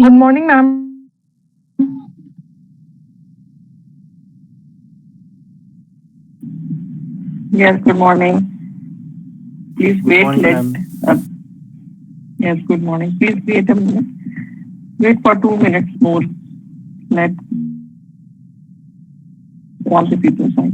Good morning, ma'am. Yes, good morning. Please Good wait. morning, Let ma'am. uh, yes, good morning. Please wait a minute. Wait for 2 minutes more. Let all the people sign.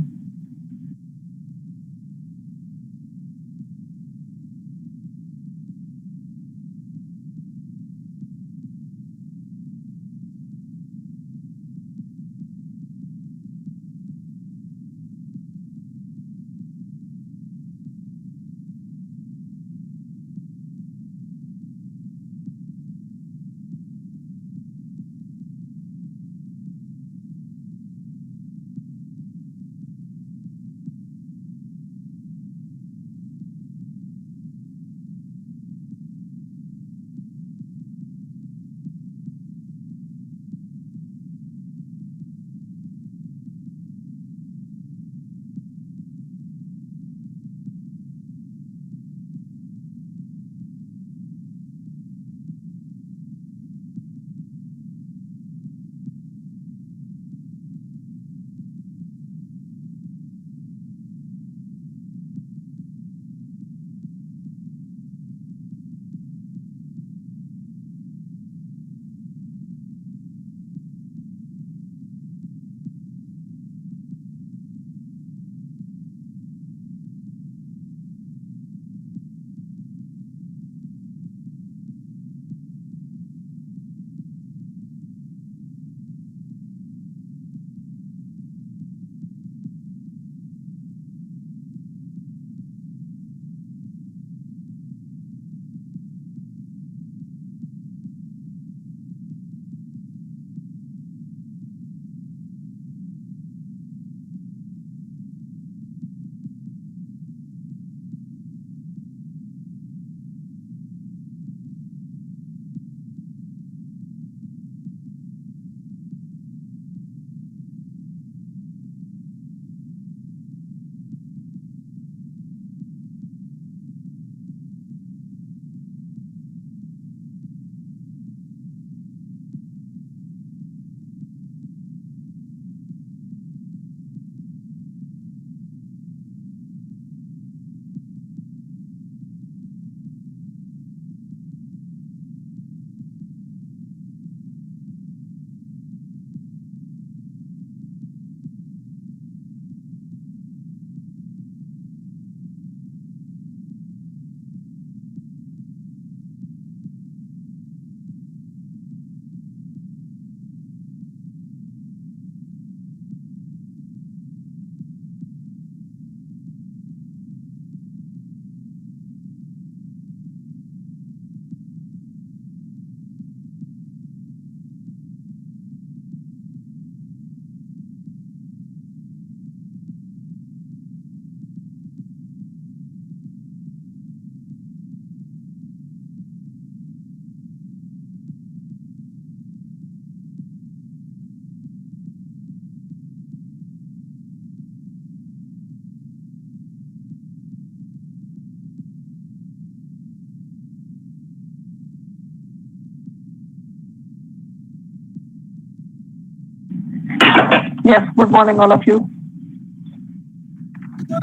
Yes, good morning, all of you.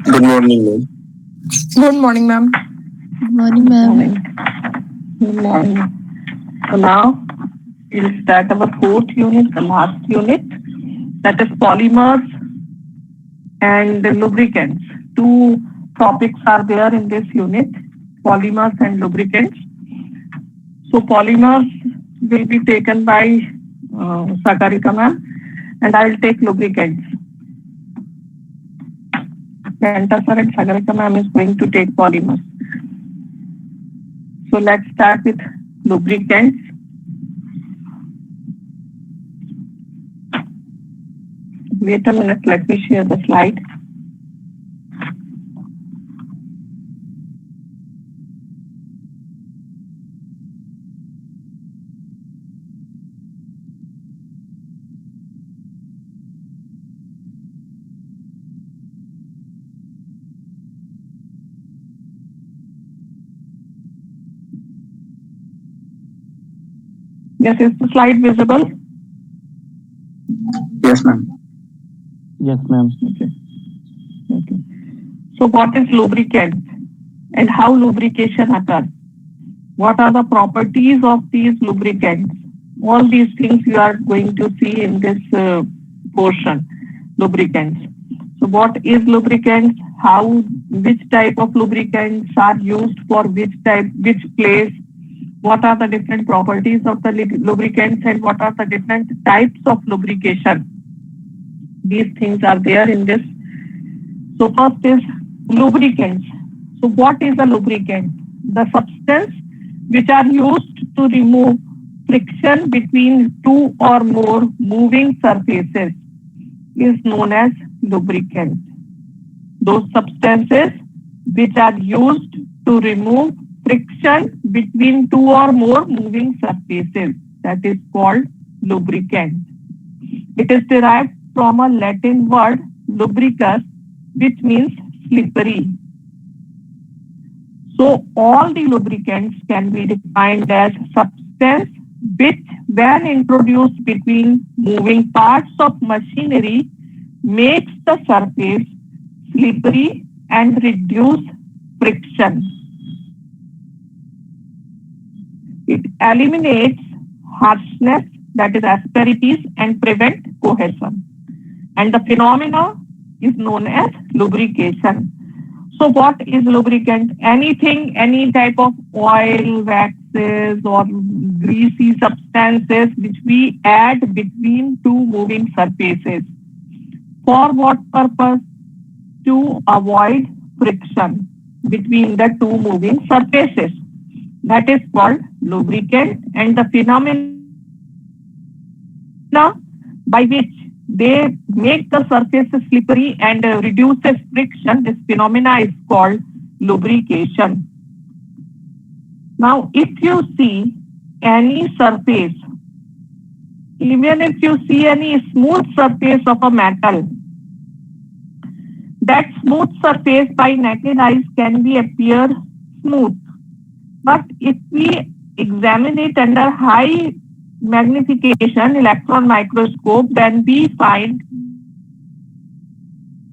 Good morning, ma'am. Good morning, ma'am. Good morning, Good ma'am. morning. Good morning. So now we'll start our fourth unit, the last unit, that is polymers and lubricants. Two topics are there in this unit, polymers and lubricants. So polymers will be taken by Sagarika ma'am, and I will take lubricants. Kanta sir and Sagarika ma'am is going to take polymers. So let's start with lubricants. Wait a minute, let me share the slide. Yes, is the slide visible? Yes, ma'am. Yes, ma'am. Okay. Okay. So what is lubricant and how lubrication occurs? What are the properties of these lubricants? All these things you are going to see in this portion, lubricants. So what is lubricants? How, which type of lubricants are used for which place? What are the different properties of the lubricants and what are the different types of lubrication? These things are there in this. So first is lubricants. So what is a lubricant? The substance which are used to remove friction between two or more moving surfaces is known as lubricant. Those substances which are used to remove friction between two or more moving surfaces, that is called lubricant. It is derived from a Latin word lubricus, which means slippery. So all the lubricants can be defined as substance which, when introduced between moving parts of machinery, makes the surface slippery and reduce friction. It eliminates harshness, that is asperities, and prevent cohesion. And the phenomena is known as lubrication. So what is lubricant? Anything, any type of oil, waxes or greasy substances which we add between two moving surfaces. For what purpose? To avoid friction between the two moving surfaces. That is called lubricant, and the phenomena by which they make the surface slippery and reduces friction, this phenomena is called lubrication. Now, if you see any surface, even if you see any smooth surface of a metal, that smooth surface by naked eyes can be appear smooth. But if we examine it under high magnification electron microscope, then we find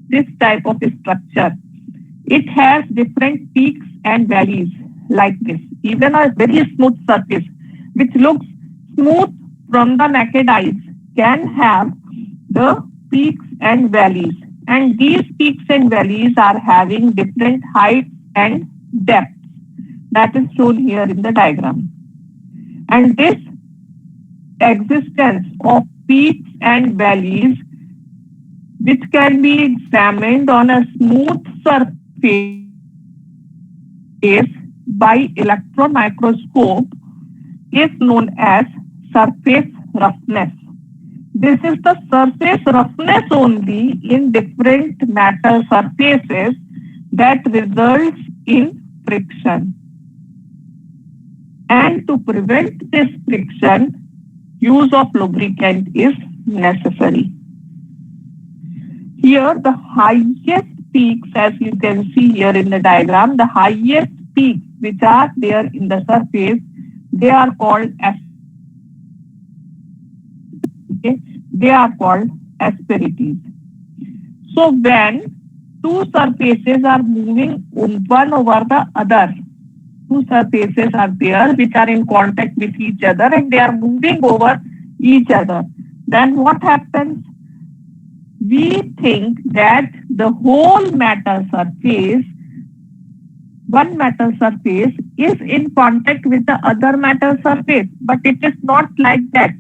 this type of structure. It has different peaks and valleys like this. Even a very smooth surface, which looks smooth from the naked eyes, can have the peaks and valleys. And these peaks and valleys are having different heights and depths. That is shown here in the diagram. And this existence of peaks and valleys, which can be examined on a smooth surface by electron microscope, is known as surface roughness. This is the surface roughness only in different metal surfaces that results in friction. And to prevent this friction, use of lubricant is necessary. Here, the highest peaks, as you can see here in the diagram, the highest peaks which are there in the surface, they are called asperities. So when two surfaces are moving one over the other, two surfaces are there which are in contact with each other and they are moving over each other, then what happens? We think that the whole metal surface, one metal surface, is in contact with the other metal surface, but it is not like that,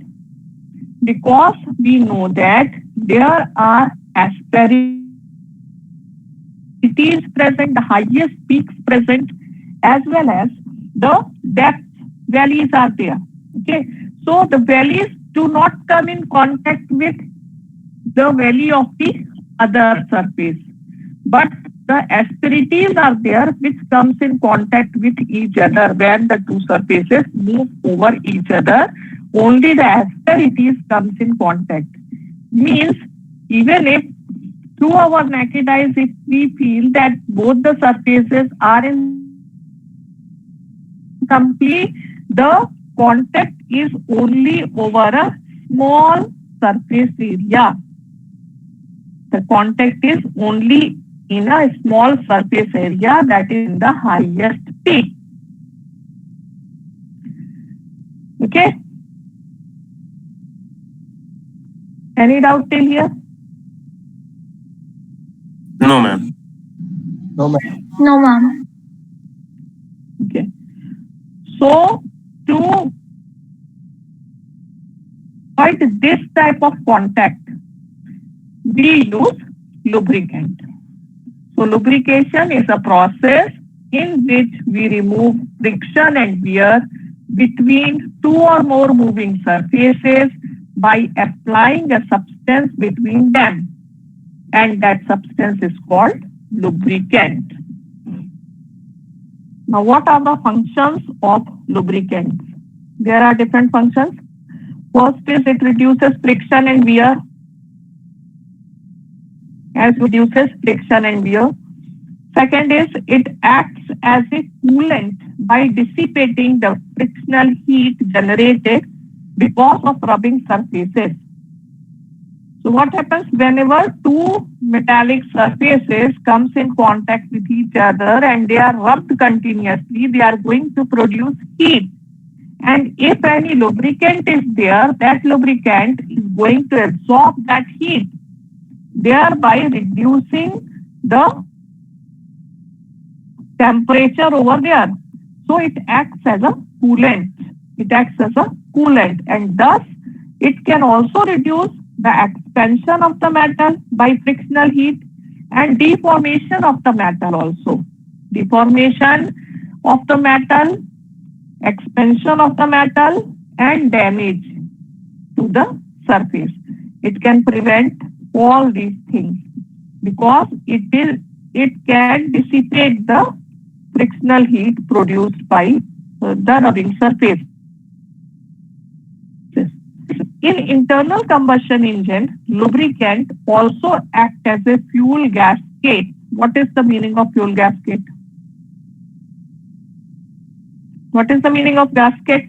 because we know that there are asperities present, the highest peaks present, as well as the depth valleys are there. Okay, so the valleys do not come in contact with the valley of the other surface, but the asperities are there which comes in contact with each other. When the two surfaces move over each other, only the asperities comes in contact. Means even if through our naked eyes, if we feel that both the surfaces are in complete, the contact is only over a small surface area. The contact is only in a small surface area, that is in the highest peak. Okay? Any doubt till here? No, ma'am. No, ma'am. No, ma'am. Okay. So, to avoid this type of contact, we use lubricant. So, lubrication is a process in which we remove friction and wear between two or more moving surfaces by applying a substance between them, and that substance is called lubricant. Now, what are the functions of lubricants? There are different functions. First is it reduces friction and wear. As reduces friction and wear. Second is it acts as a coolant by dissipating the frictional heat generated because of rubbing surfaces. So what happens whenever two metallic surfaces comes in contact with each other and they are rubbed continuously, they are going to produce heat. And if any lubricant is there, that lubricant is going to absorb that heat, thereby reducing the temperature over there. So it acts as a coolant. It acts as a coolant, and thus it can also reduce the expansion of the metal by frictional heat and deformation of the metal also. Deformation of the metal, expansion of the metal, and damage to the surface. It can prevent all these things because it can dissipate the frictional heat produced by the rubbing surface. In internal combustion engine, lubricant also act as a fuel gasket. What is the meaning of fuel gasket? What is the meaning of gasket?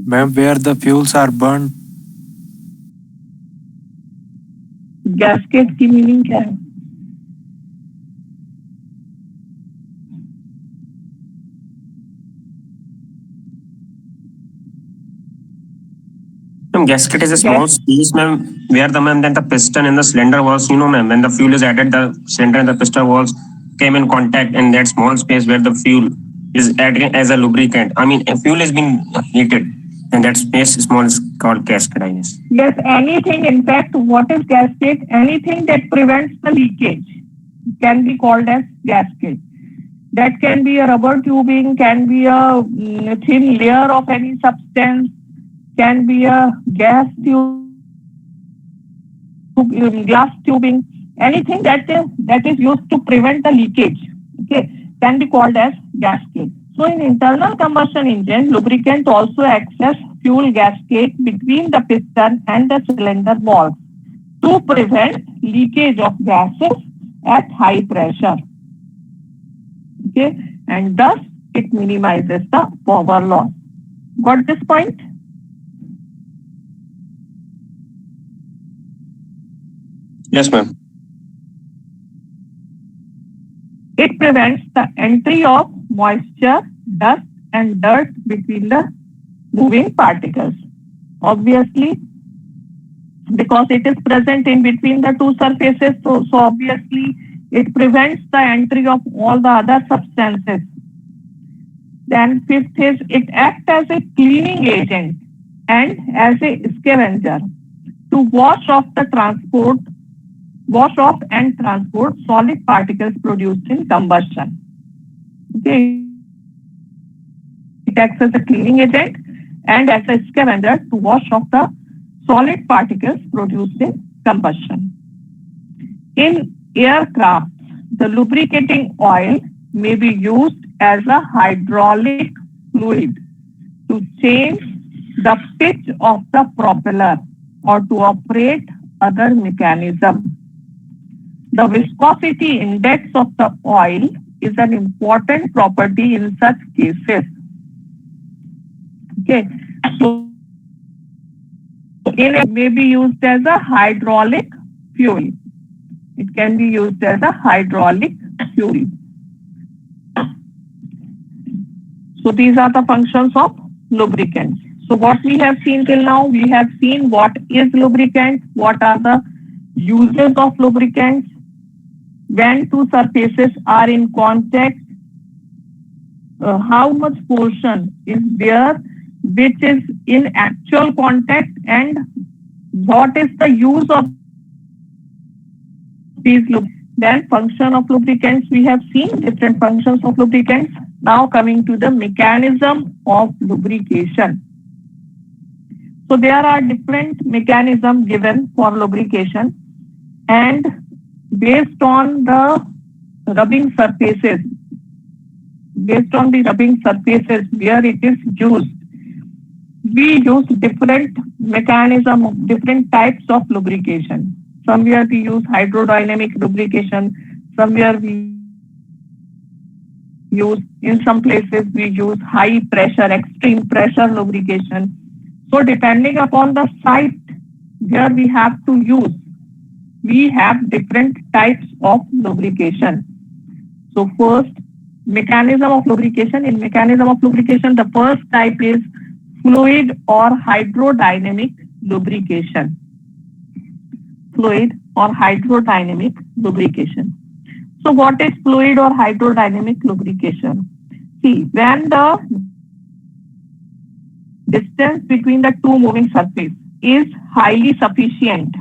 Ma'am, where the fuels are burned. Gasket की meaning क्या है? Gasket is a small space, ma'am, where then the piston and the cylinder walls, ma'am, when the fuel is added, the cylinder and the piston walls came in contact in that small space where the fuel is acting as a lubricant. I mean, a fuel is being heated, and that space small is called gasket, I guess. Yes, anything, in fact, what is gasket? Anything that prevents the leakage can be called as gasket. That can be a rubber tubing, can be a thin layer of any substance, can be a gas tube, glass tubing, anything that is used to prevent the leakage, okay, can be called as gasket. So in internal combustion engine, lubricant also acts as fuel gasket between the piston and the cylinder walls to prevent leakage of gases at high pressure. Okay, and thus it minimizes the power loss. Got this point? Yes, ma'am. It prevents the entry of moisture, dust, and dirt between the moving particles. Obviously, because it is present in between the two surfaces, so obviously it prevents the entry of all the other substances. Then fifth is it acts as a cleaning agent and as a scavenger to wash off and transport solid particles produced in combustion. Okay. It acts as a cleaning agent and as a scavenger to wash off the solid particles produced in combustion. In aircraft, the lubricating oil may be used as a hydraulic fluid to change the pitch of the propeller or to operate other mechanisms. The viscosity index of the oil is an important property in such cases. Okay, so it may be used as a hydraulic fuel. It can be used as a hydraulic fuel. So these are the functions of lubricants. So what we have seen till now, we have seen what is lubricant, what are the uses of lubricants, when two surfaces are in contact, how much portion is there which is in actual contact, and what is the use of these lubricants. Then function of lubricants, we have seen different functions of lubricants. Now coming to the mechanism of lubrication. So there are different mechanisms given for lubrication, and based on the rubbing surfaces where it is used, we use different mechanism, different types of lubrication. Somewhere we use hydrodynamic lubrication, somewhere we use, in some places we use high pressure, extreme pressure lubrication. So depending upon the site where we have to use, we have different types of lubrication. So first, mechanism of lubrication. In mechanism of lubrication, the first type is fluid or hydrodynamic lubrication. Fluid or hydrodynamic lubrication. So what is fluid or hydrodynamic lubrication? See, when the distance between the two moving surfaces is highly sufficient,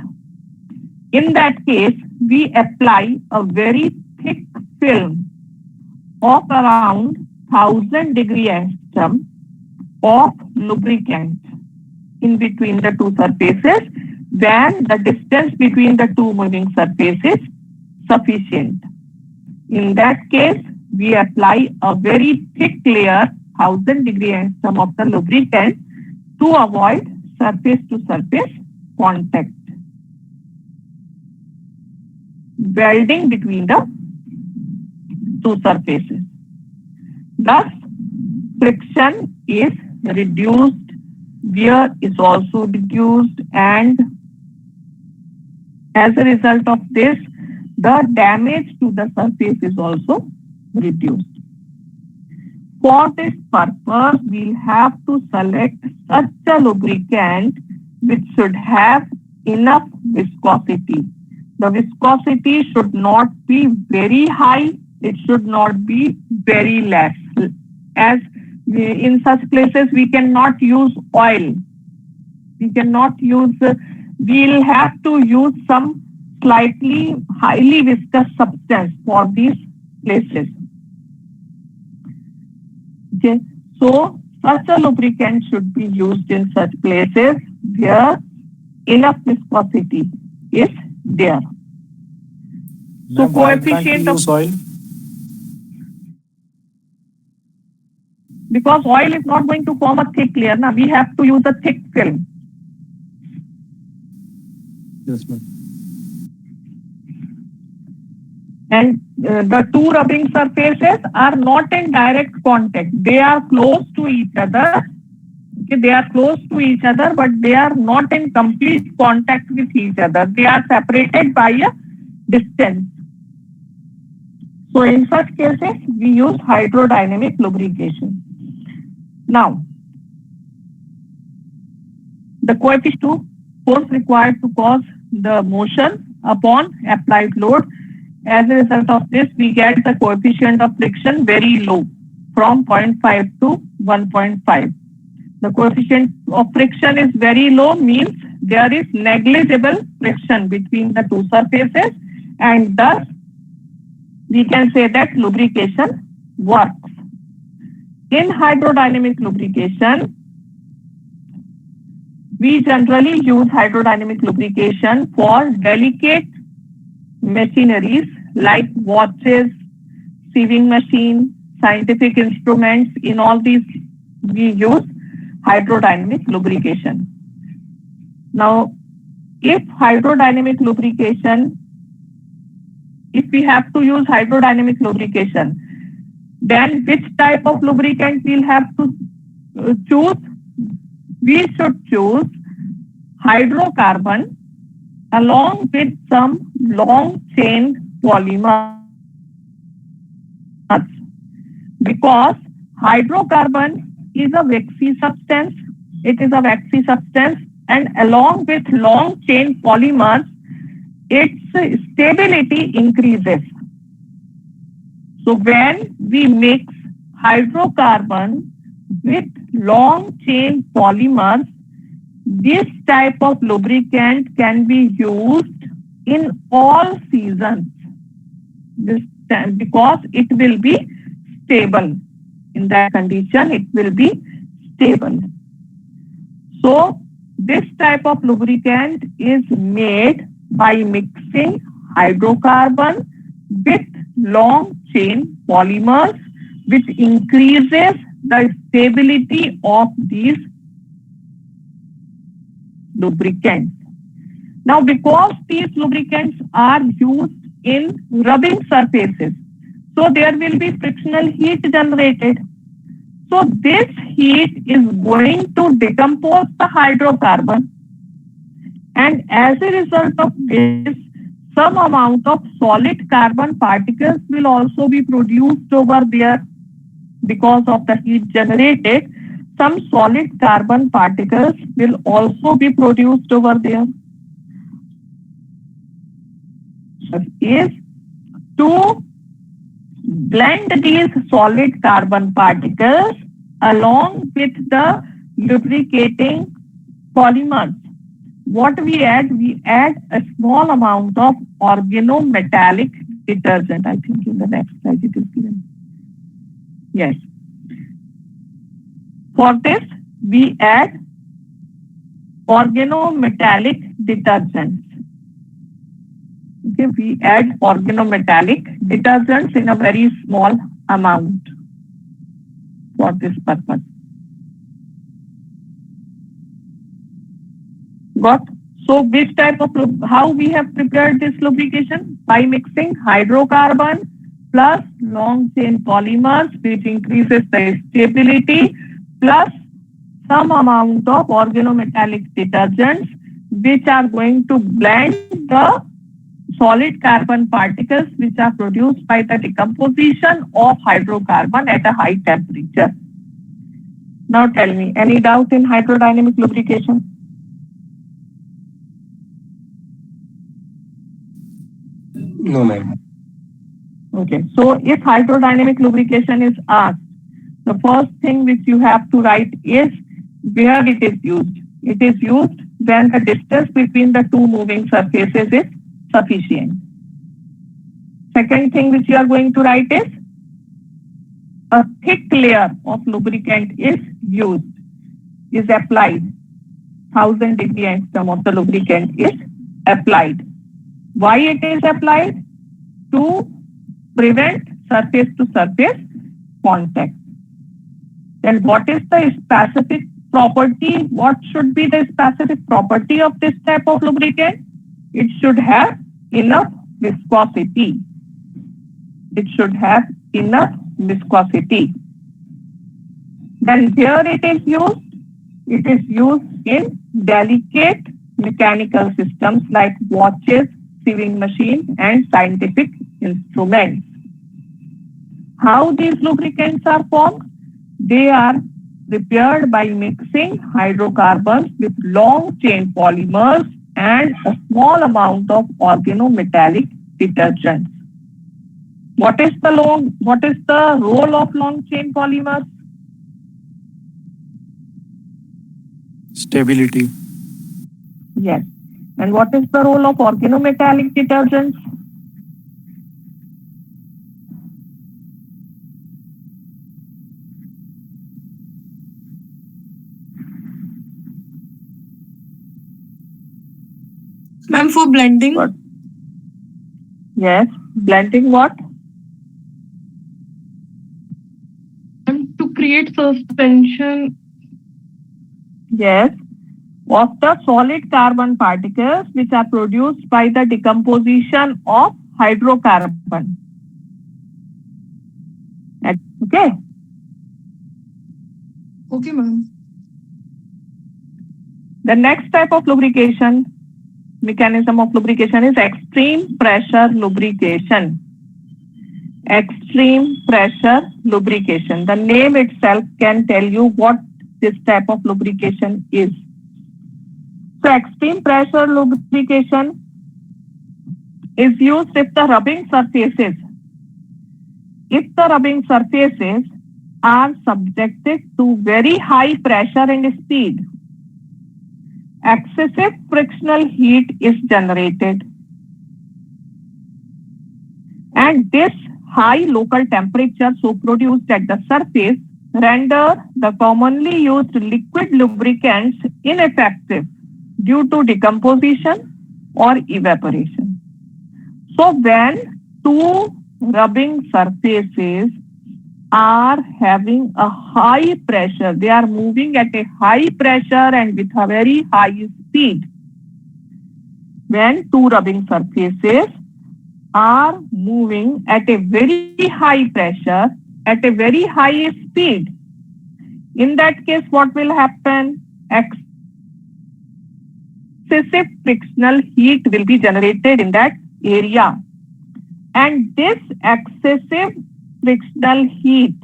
in that case, we apply a very thick film of around 1000-degree angstrom of lubricant in between the two surfaces when the distance between the two moving surfaces is sufficient. In that case, we apply a very thick layer, 1000-degree angstrom of the lubricant to avoid surface-to-surface contact, welding between the two surfaces. Thus, friction is reduced, wear is also reduced, and as a result of this, the damage to the surface is also reduced. For this purpose, we'll have to select such a lubricant which should have enough viscosity. The viscosity should not be very high, it should not be very less. As in such places, we cannot use oil. We'll have to use some slightly highly viscous substance for these places. Okay, so such a lubricant should be used in such places where enough viscosity is there. So coefficient of oil? Because oil is not going to form a thick layer, now we have to use a thick film. Yes, ma'am. And the two rubbing surfaces are not in direct contact. They are close to each other. Okay, they are close to each other, but they are not in complete contact with each other. They are separated by a distance. So in such cases, we use hydrodynamic lubrication. Now, the coefficient of force required to cause the motion upon applied load. As a result of this, we get the coefficient of friction very low, from 0.5 to 1.5. The coefficient of friction is very low, means there is negligible friction between the two surfaces, and thus we can say that lubrication works. In hydrodynamic lubrication, we generally use hydrodynamic lubrication for delicate machineries like watches, sieving machine, scientific instruments. In all these, we use hydrodynamic lubrication. Now, if hydrodynamic lubrication if we have to use hydrodynamic lubrication, then which type of lubricant we'll have to choose? We should choose hydrocarbon along with some long chain polymers, because hydrocarbon is a waxy substance. It is a waxy substance, and along with long chain polymers, its stability increases. So when we mix hydrocarbon with long chain polymers, this type of lubricant can be used in all seasons, because it will be stable. In that condition, it will be stable. So this type of lubricant is made by mixing hydrocarbon with long chain polymers, which increases the stability of these lubricants. Now, because these lubricants are used in rubbing surfaces, so there will be frictional heat generated. So this heat is going to decompose the hydrocarbon, and as a result of this, some amount of solid carbon particles will also be produced over there. Because of the heat generated, some solid carbon particles will also be produced over there. Is to blend these solid carbon particles along with the lubricating polymers. What we add? We add a small amount of organometallic detergent. I think in the next slide it is given. Yes. For this, we add organometallic detergents. Okay, we add organometallic detergents in a very small amount for this purpose. Got? So which type of, how we have prepared this lubrication? By mixing hydrocarbon plus long chain polymers, which increases the stability, plus some amount of organometallic detergents, which are going to blend the solid carbon particles which are produced by the decomposition of hydrocarbon at a high temperature. Now tell me, any doubt in hydrodynamic lubrication? No, ma'am. Okay, so if hydrodynamic lubrication is asked, the first thing which you have to write is where it is used. It is used when the distance between the two moving surfaces is sufficient. Second thing which you are going to write is a thick layer of lubricant is used, is applied. 1000-degree angstrom of the lubricant is applied. Why it is applied? To prevent surface to surface contact. Then what is the specific property? What should be the specific property of this type of lubricant? It should have enough viscosity. It should have enough viscosity. Then where it is used? It is used in delicate mechanical systems like watches, sewing machines, and scientific instruments. How these lubricants are formed? They are prepared by mixing hydrocarbons with long chain polymers and a small amount of organometallic detergents. What is the role of long chain polymers? Stability. Yes. And what is the role of organometallic detergents? Ma'am, for blending. What? Yes. Blending what? To create suspension. Yes. Of the solid carbon particles which are produced by the decomposition of hydrocarbon. Okay. Okay, ma'am. The next type of lubrication, mechanism of lubrication is extreme pressure lubrication. Extreme pressure lubrication. The name itself can tell you what this type of lubrication is. So extreme pressure lubrication is used if the rubbing surfaces are subjected to very high pressure and speed. Excessive frictional heat is generated, and this high local temperature so produced at the surface render the commonly used liquid lubricants ineffective due to decomposition or evaporation. So when two rubbing surfaces are having a high pressure, they are moving at a high pressure and with a very high speed. When two rubbing surfaces are moving at a very high pressure, at a very high speed, in that case, what will happen? Excessive frictional heat will be generated in that area. And this excessive frictional heat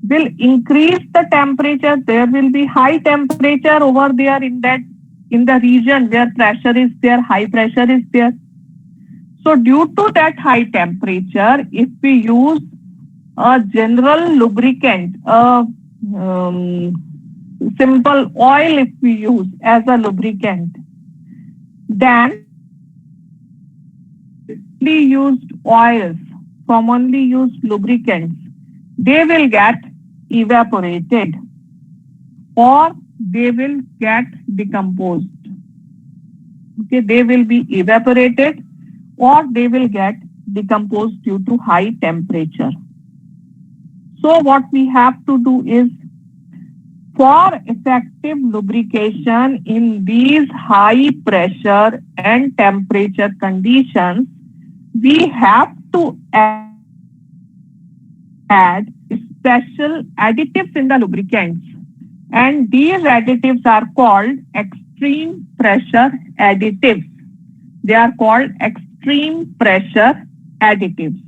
will increase the temperature. There will be high temperature over there in the region where pressure is there, high pressure is there. So due to that high temperature, if we use a general lubricant, a simple oil if we use as a lubricant, then used oils, commonly used lubricants, they will get evaporated or they will get decomposed. Okay, they will be evaporated or they will get decomposed due to high temperature. So what we have to do is, for effective lubrication in these high pressure and temperature conditions, we have to add special additives in the lubricants. And these additives are called extreme pressure additives. They are called extreme pressure additives.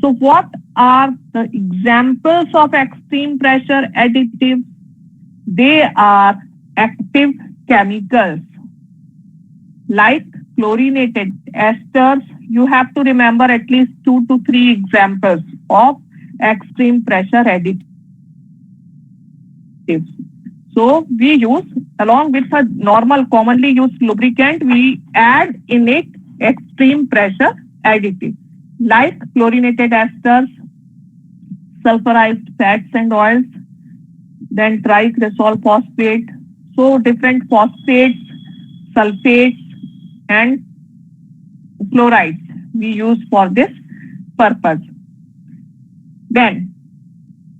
So what are the examples of extreme pressure additives? They are active chemicals like chlorinated esters. You have to remember at least 2 to 3 examples of extreme pressure additives. So we use, along with a normal commonly used lubricant, we add in it extreme pressure additive like chlorinated esters, sulfurized fats and oils, then tricresol phosphate. So different phosphates, sulfates and chlorides we use for this purpose. Then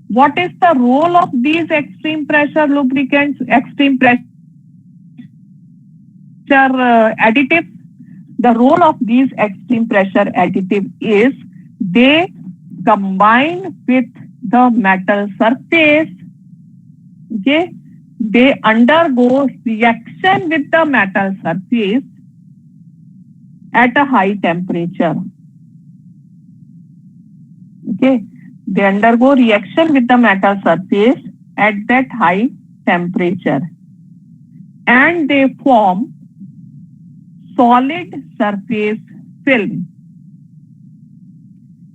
what is the role of these extreme pressure lubricants, extreme pressure additives? The role of these extreme pressure additives is they combine with the metal surface. Okay, they undergo reaction with the metal surface at a high temperature. Okay, they undergo reaction with the metal surface at that high temperature and they form solid surface film.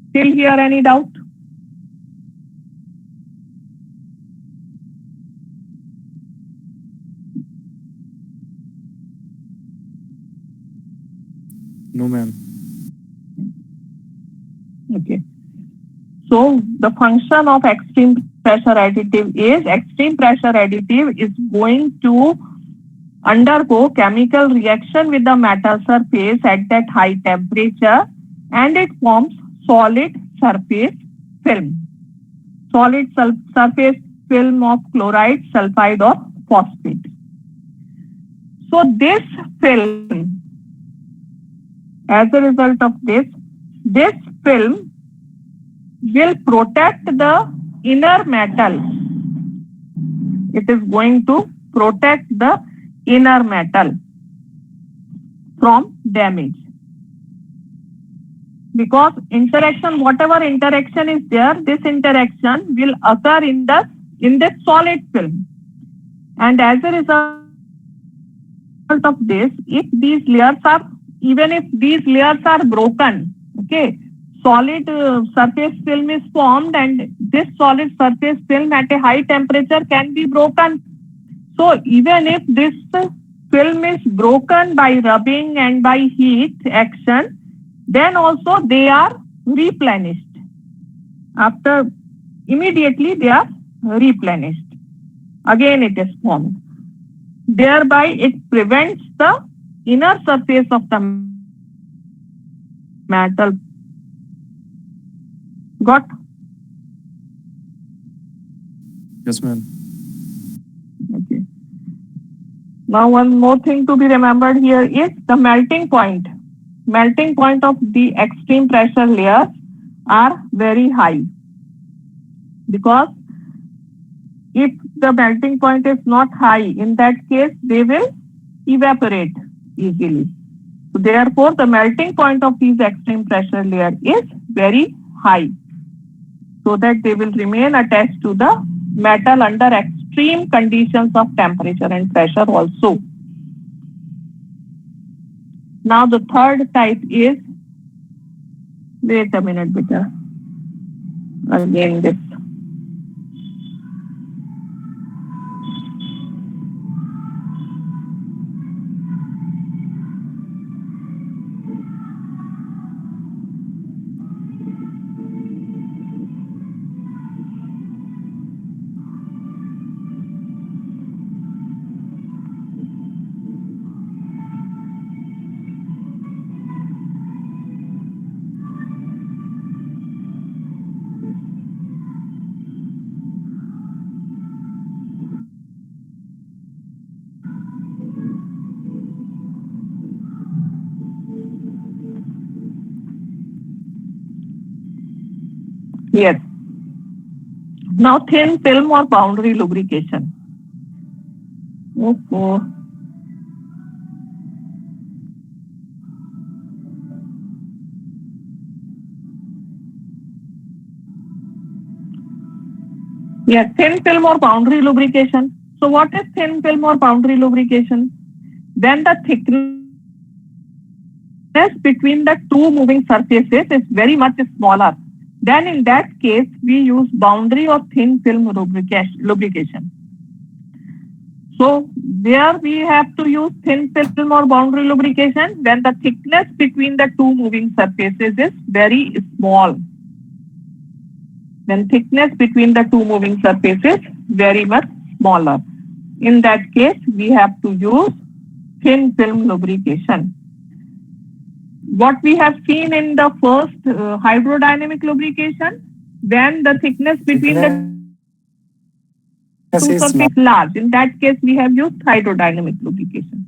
Still here, any doubt? No, ma'am. Okay. So the function of extreme pressure additive is going to undergo chemical reaction with the metal surface at that high temperature and it forms solid surface film. Solid surface film of chloride, sulfide or phosphate. So this film As a result of this film will protect the inner metal. It is going to protect the inner metal from damage. Because interaction, whatever interaction is there, this interaction will occur in the solid film. And as a result of this, even if these layers are broken, okay, solid surface film is formed, and this solid surface film at a high temperature can be broken. So even if this film is broken by rubbing and by heat action, then also they are replenished. Immediately they are replenished. Again it is formed. Thereby it prevents the inner surface of the metal. Got? Yes, ma'am. Okay. Now one more thing to be remembered here is the melting point. Melting point of the extreme pressure layers are very high, because if the melting point is not high, in that case they will evaporate easily. So therefore, the melting point of these extreme pressure layer is very high, so that they will remain attached to the metal under extreme conditions of temperature and pressure also. Now the third type is, wait a minute, beta. Again this. Yes. Now thin film or boundary lubrication. Okay. Yes, thin film or boundary lubrication. So what is thin film or boundary lubrication? When the thickness between the two moving surfaces is very much smaller, then in that case we use boundary or thin film lubrication. So there we have to use thin film or boundary lubrication when the thickness between the two moving surfaces is very small. When thickness between the two moving surfaces very much smaller. In that case, we have to use thin film lubrication. What we have seen in the first hydrodynamic lubrication, when the thickness between the two surfaces is large, in that case we have used hydrodynamic lubrication.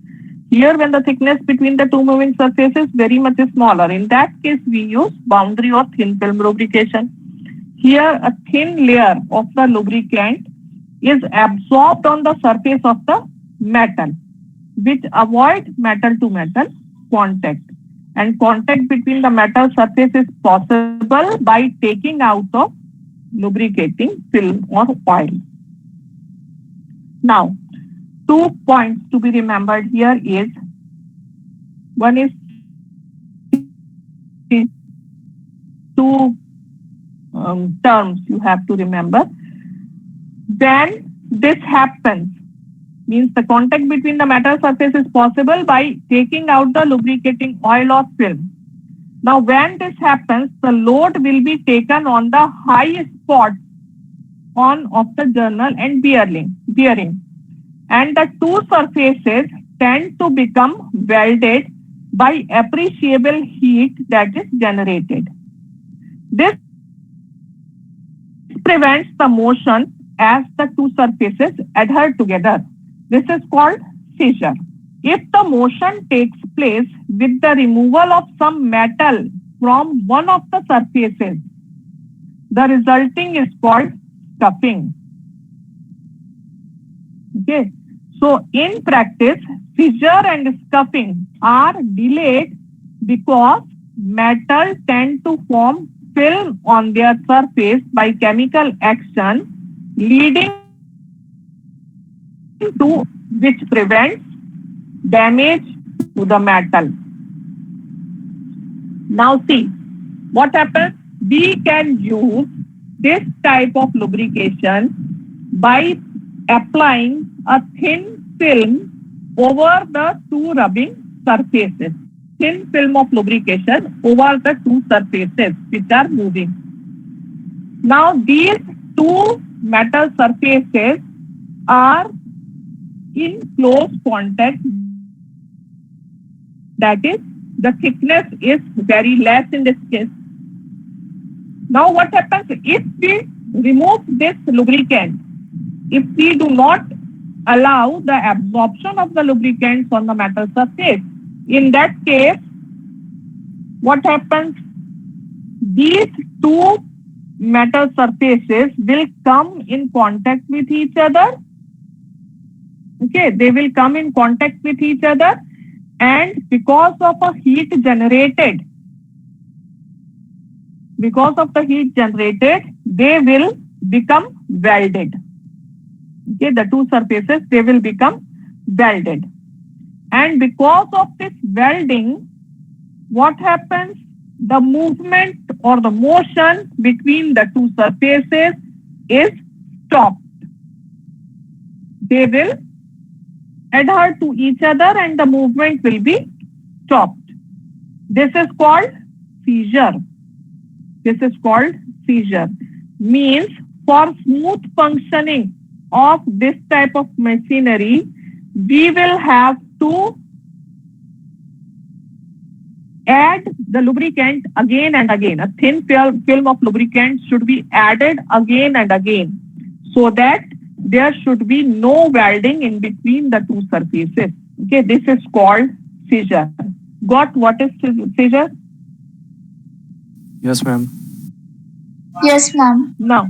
Here, when the thickness between the two moving surfaces is very much smaller, in that case we use boundary or thin film lubrication. Here, a thin layer of the lubricant is absorbed on the surface of the metal, which avoids metal to metal contact. And contact between the metal surface is possible by taking out of lubricating film or oil. Now, 2 points to be remembered here is, one is two terms you have to remember. When this happens, means the contact between the metal surface is possible by taking out the lubricating oil or film. Now when this happens, the load will be taken on the high spots of the journal and bearing. And the two surfaces tend to become welded by appreciable heat that is generated. This prevents the motion as the two surfaces adhere together. This is called seizure. If the motion takes place place with the removal of some metal from one of the surfaces. The resulting is called scuffing. Okay. So in practice, fissure and scuffing are delayed because metal tend to form film on their surface by chemical action, leading to which prevents damage to the metal. Now see, what happens? We can use this type of lubrication by applying a thin film over the two rubbing surfaces. Thin film of lubrication over the two surfaces which are moving. Now these two metal surfaces are in close contact. That is, the thickness is very less in this case. Now what happens if we remove this lubricant? If we do not allow the absorption of the lubricants on the metal surface, in that case, what happens? These two metal surfaces will come in contact with each other. Okay, they will come in contact with each other, and because of the heat generated, they will become welded. Okay, the two surfaces, they will become welded. And because of this welding, what happens? The movement or the motion between the two surfaces is stopped. They will adhere to each other and the movement will be stopped. This is called seizure. Means for smooth functioning of this type of machinery, we will have to add the lubricant again and again. A thin film of lubricant should be added again and again so that there should be no welding in between the two surfaces. Okay, this is called seizure. Got what is seizure? Yes, ma'am. Yes, ma'am. Now,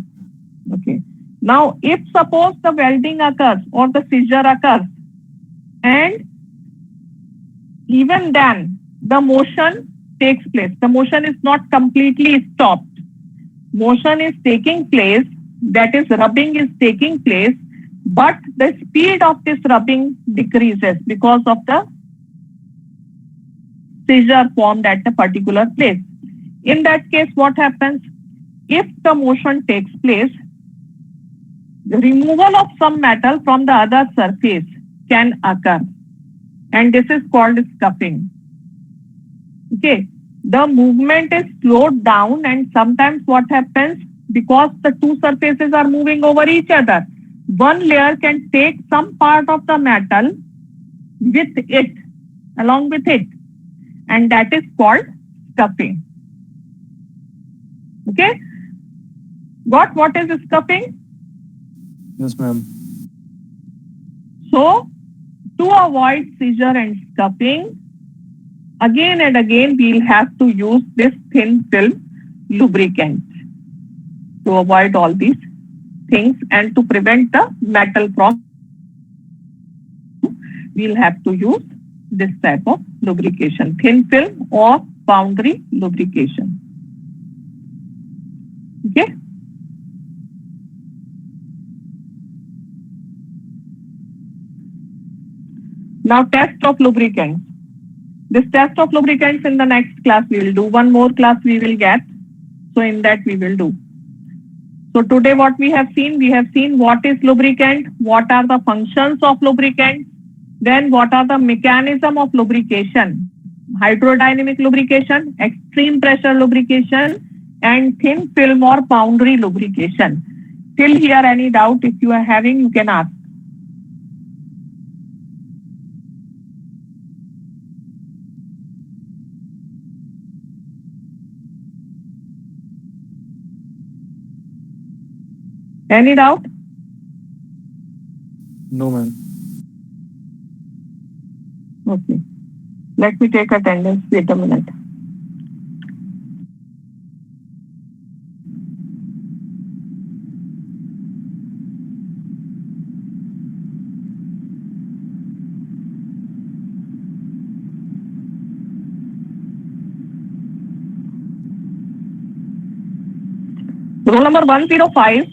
okay. Now, if suppose the welding occurs or the seizure occurs, and even then the motion takes place. The motion is not completely stopped. Motion is taking place, that is rubbing is taking place, but the speed of this rubbing decreases because of the seizure formed at a particular place. In that case, what happens? If the motion takes place, the removal of some metal from the other surface can occur, and this is called scuffing. Okay, the movement is slowed down, and sometimes what happens, because the two surfaces are moving over each other, one layer can take some part of the metal with it, along with it, and that is called scuffing. Okay, got what is scuffing? Yes, ma'am. So, to avoid seizure and scuffing, again and again we'll have to use this thin film lubricant to avoid all these things and to prevent the metal from, we'll have to use this type of lubrication, thin film or boundary lubrication. Okay. Now, test of lubricants. This test of lubricants in the next class we will do. One more class we will get. So in that we will do. So today what we have seen what is lubricant, what are the functions of lubricant, then what are the mechanism of lubrication, hydrodynamic lubrication, extreme pressure lubrication, and thin film or boundary lubrication. Till here, any doubt if you are having, you can ask. Any doubt? No, ma'am. Okay. Let me take attendance. Wait a minute. Roll number 105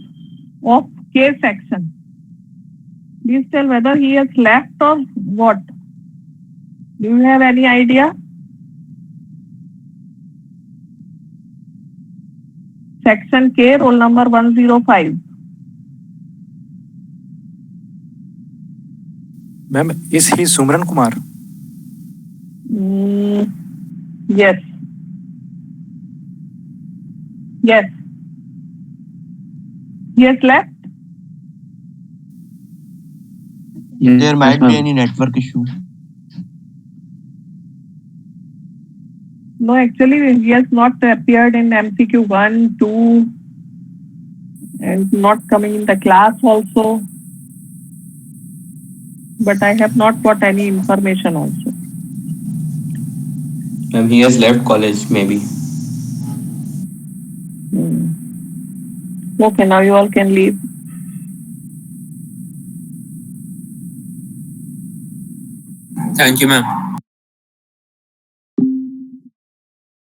of K section. Please tell whether he has left or what. Do you have any idea? Section K, roll number 105. Ma'am, is he Sumran Kumar? Yes. Yes. He has left? There might be any network issue. No, actually, he has not appeared in MCQ 1, 2, and not coming in the class also. But I have not got any information also. Ma'am, he has left college, maybe. Okay, now you all can leave. Thank you, ma'am.